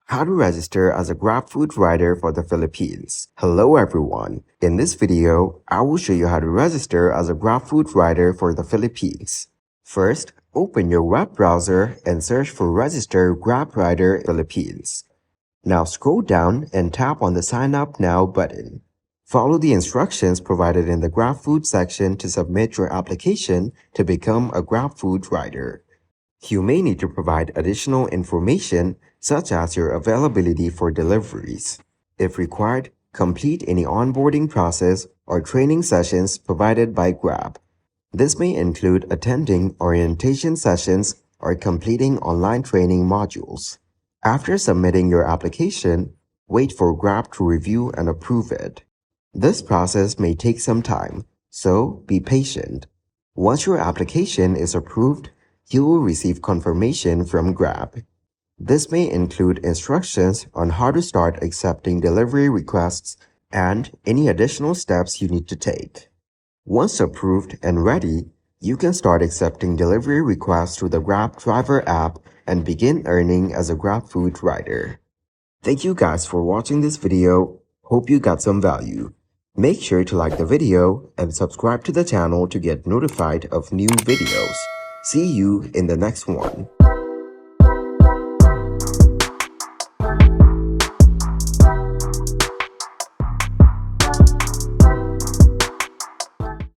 How to register as a Grabfood rider for the Philippines. Hello everyone. In this video, I will show you how to register as a Grabfood rider for the Philippines. First, open your web browser and search for Register Grab Rider Philippines. Now scroll down and tap on the Sign Up Now button. Follow the instructions provided in the Grabfood section to submit your application to become a Grabfood rider. You may need to provide additional information such as your availability for deliveries. If required, complete any onboarding process or training sessions provided by Grab. This may include attending orientation sessions or completing online training modules. After submitting your application, wait for Grab to review and approve it. This process may take some time, so be patient. Once your application is approved, you will receive confirmation from Grab. This may include instructions on how to start accepting delivery requests and any additional steps you need to take. Once approved and ready, you can start accepting delivery requests through the Grab driver app and begin earning as a Grabfood rider. Thank you guys for watching this video. Hope you got some value. Make sure to like the video and subscribe to the channel to get notified of new videos. See you in the next one.